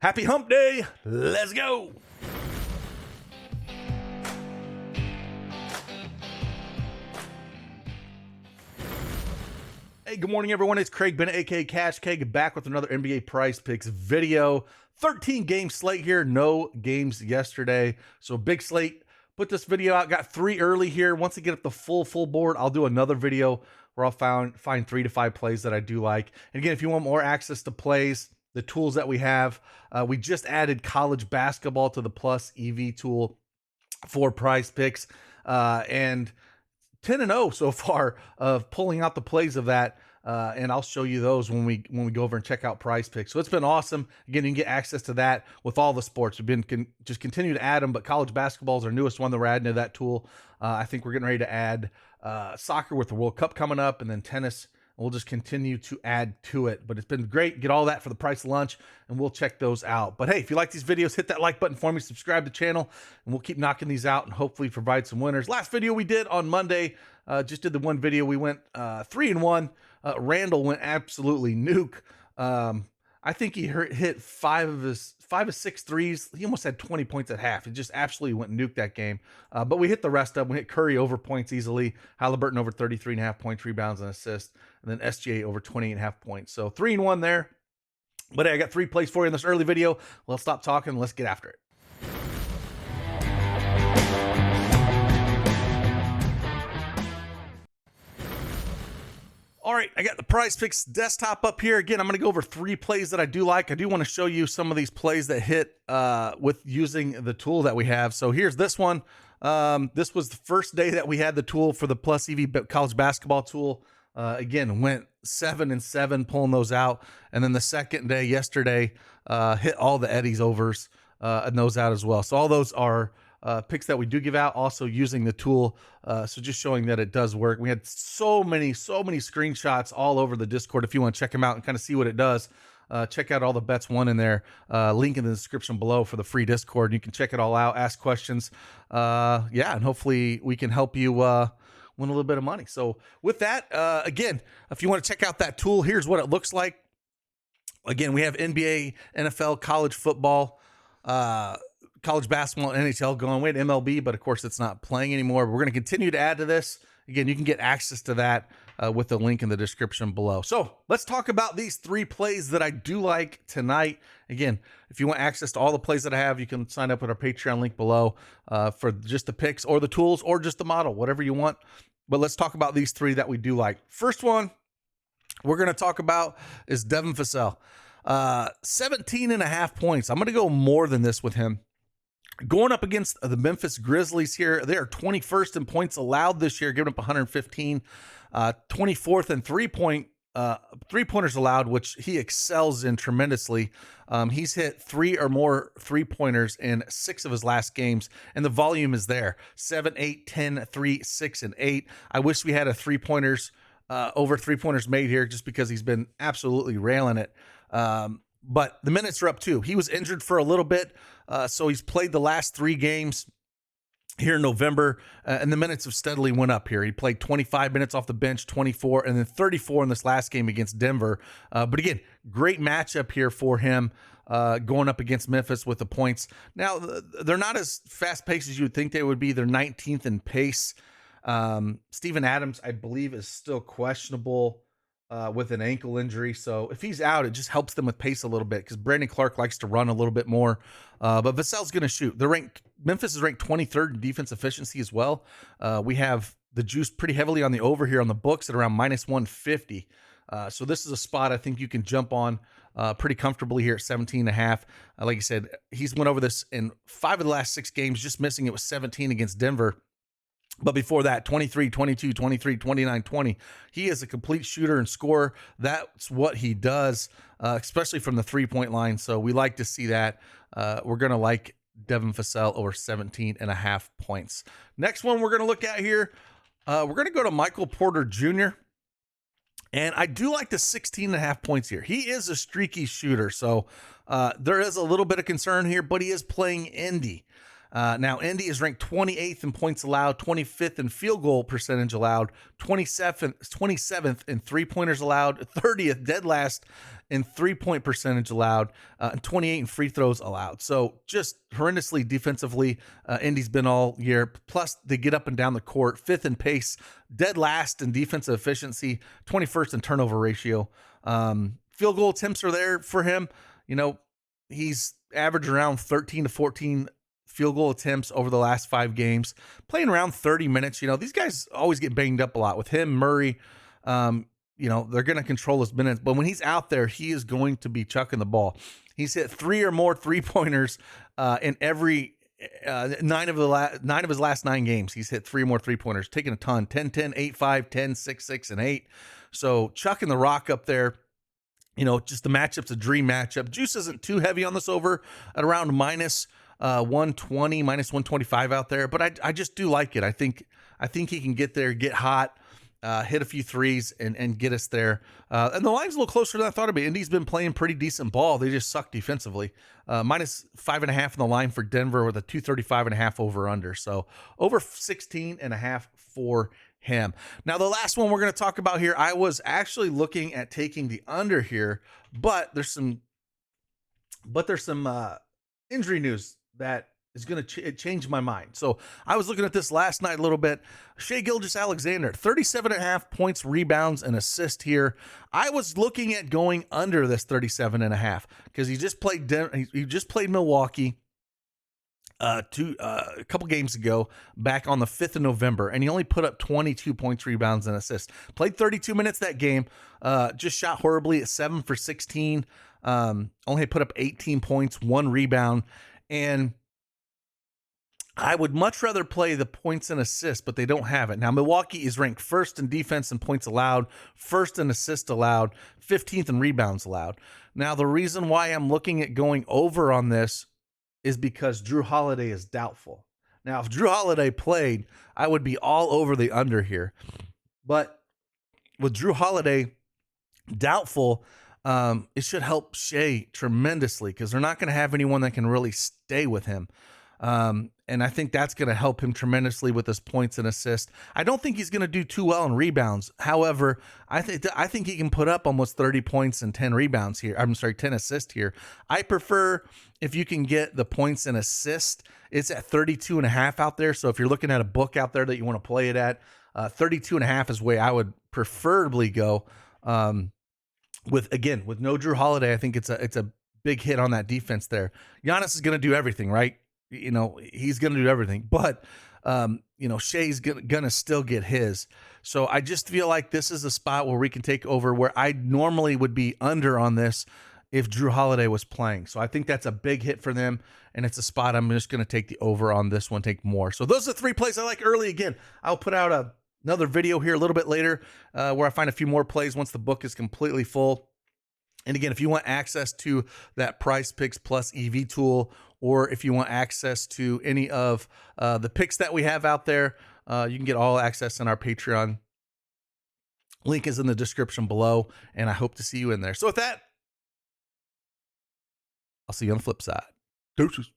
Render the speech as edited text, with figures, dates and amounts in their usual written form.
Happy hump day. Let's go. Hey, good morning, everyone. It's Craig Bennett, aka Cash Keg, back with another NBA Prize Picks video. 13 game slate here, no games yesterday. So big slate. Put this video out, got 3 early here. Once I get up the full board, I'll do another video where I'll find 3 to 5 plays that I do like. And again, if you want more access to plays, the tools that we have, we just added college basketball to the Plus EV tool for Prize Picks, and 10-0 so far of pulling out the plays of that. And I'll show you those when we go over and check out Prize Picks. So it's been awesome. Again, you can get access to that with all the sports. We've been just continue to add them, but college basketball is our newest one that we're adding to that tool. I think we're getting ready to add soccer with the World Cup coming up, and then tennis. We'll just continue to add to it. But it's been great. Get all that for the price of lunch, and we'll check those out. But hey, if you like these videos, hit that like button for me, subscribe to the channel, and we'll keep knocking these out and hopefully provide some winners. Last video we did on Monday, just did the one video. We went 3-1. Randall went absolutely nuke. I think he hit 5 of 6 threes. He almost had 20 points at half. He just absolutely went nuke that game. But we hit the rest of them. We hit Curry over points easily. Halliburton over 33.5 points, rebounds, and assists. And then SGA over 20.5 points. So 3-1 there. But hey, I got 3 plays for you in this early video. Let's stop talking. Let's get after it. All right, I got the Prize Picks desktop up here. Again, I'm going to go over 3 plays that I do like. I do want to show you some of these plays that hit with using the tool that we have. So here's this one. This was the first day that we had the tool for the Plus EV college basketball tool. Again, went 7-7 pulling those out. And then the second day, yesterday, hit all the Eddie's overs and those out as well. So all those are picks that we do give out, also using the tool. So just showing that it does work. We had so many screenshots all over the Discord. If you want to check them out and kind of see what it does, check out all the bets won in there. Link in the description below for the free Discord. You can check it all out, ask questions. Yeah, and hopefully we can help you win a little bit of money. So with that, again, if you want to check out that tool, here's what it looks like. Again, we have NBA, NFL, college football, college basketball, NHL going. We had MLB, but of course it's not playing anymore. We're going to continue to add to this. Again, you can get access to that with the link in the description below. So let's talk about these 3 plays that I do like tonight. Again, if you want access to all the plays that I have, you can sign up with our Patreon link below for just the picks or the tools or just the model, whatever you want. But let's talk about these 3 that we do like. First one we're going to talk about is Devin Vassell. 17.5 points. I'm going to go more than this with him. Going up against the Memphis Grizzlies here, they are 21st in points allowed this year, giving up 115, 24th in three-pointers allowed, which he excels in tremendously. He's hit 3 or more three-pointers in 6 of his last games, and the volume is there. 7, 8, 10, 3, 6, and 8. I wish we had a three-pointers over three-pointers made here just because he's been absolutely railing it. But the minutes are up too. He was injured for a little bit, so he's played the last 3 games here in November, and the minutes have steadily went up here. He played 25 minutes off the bench, 24, and then 34 in this last game against Denver. But again, great matchup here for him going up against Memphis with the points. Now, they're not as fast-paced as you would think they would be. They're 19th in pace. Steven Adams, I believe, is still questionable with an ankle injury. So if he's out, it just helps them with pace a little bit because Brandon Clark likes to run a little bit more. But Vassell's going to shoot. Memphis is ranked 23rd in defense efficiency as well. We have the juice pretty heavily on the over here on the books at around -150. So this is a spot I think you can jump on pretty comfortably here at 17.5. Like I said, he's went over this in 5 of the last 6 games, just missing it was 17 against Denver. But before that, 23, 22, 23, 29, 20. He is a complete shooter and scorer. That's what he does, especially from the three-point line. So we like to see that. We're going to like Devin Vassell over 17.5 points. Next one we're going to look at here, we're going to go to Michael Porter Jr. And I do like the 16.5 points here. He is a streaky shooter. So there is a little bit of concern here, but he is playing Indy. Now, Indy is ranked 28th in points allowed, 25th in field goal percentage allowed, 27th in three-pointers allowed, 30th dead last in 3-point percentage allowed, and 28 in free throws allowed. So just horrendously defensively, Indy's been all year. Plus, they get up and down the court, 5th in pace, dead last in defensive efficiency, 21st in turnover ratio. Field goal attempts are there for him. You know, he's averaged around 13 to 14 field goal attempts over the last 5 games, playing around 30 minutes. You know, these guys always get banged up a lot. With him, Murray, you know, they're going to control his minutes, but when he's out there, he is going to be chucking the ball. He's hit 3 or more 3-pointers in every 9 of his last 9 games. He's hit 3 or more 3-pointers, taking a ton, 10-10, 8-5, 10, 6-6, and 8. So chucking the rock up there. You know, just the matchup's a dream matchup. Juice isn't too heavy on this over at around minus 120, minus 125 out there, but I just do like it. I think he can get there, get hot, hit a few threes and get us there. And the line's a little closer than I thought it'd be. Indy's been playing pretty decent ball. They just suck defensively. Minus 5.5 in the line for Denver with a 235.5 over under. So over 16.5 for him. Now, the last one we're going to talk about here, I was actually looking at taking the under here, but there's some injury news that is going to change my mind. So I was looking at this last night a little bit. Shai Gilgeous-Alexander, 37.5 points, rebounds, and assists here. I was looking at going under this 37.5 because he just played Milwaukee a couple games ago, back on the 5th of November, and he only put up 22 points, rebounds, and assists. Played 32 minutes that game, just shot horribly at 7 for 16, only put up 18 points, 1 rebound, and I would much rather play the points and assists, but they don't have it. Now, Milwaukee is ranked 1st in defense and points allowed, 1st in assists allowed, 15th in rebounds allowed. Now, the reason why I'm looking at going over on this is because Drew Holiday is doubtful. Now, if Drew Holiday played, I would be all over the under here. But with Drew Holiday doubtful, it should help Shai tremendously because they're not going to have anyone that can really stay with him. And I think that's going to help him tremendously with his points and assists. I don't think he's going to do too well in rebounds. However, I think he can put up almost 30 points and 10 rebounds here. 10 assists here. I prefer if you can get the points and assists. It's at 32.5 out there. So if you're looking at a book out there that you want to play it at, 32.5 is the way I would preferably go. With no Drew Holiday, I think it's a big hit on that defense there. Giannis is going to do everything, right? You know, he's going to do everything, but, Shai's going to still get his. So I just feel like this is a spot where we can take over, where I normally would be under on this if Drew Holiday was playing. So I think that's a big hit for them, and it's a spot I'm just going to take the over on this one, take more. So those are the 3 plays I like early. Again, I'll put out another video here a little bit later where I find a few more plays once the book is completely full. And again, if you want access to that Prizepicks Plus EV tool, or if you want access to any of the picks that we have out there, you can get all access in our Patreon. Link is in the description below, and I hope to see you in there. So with that, I'll see you on the flip side. Deuces.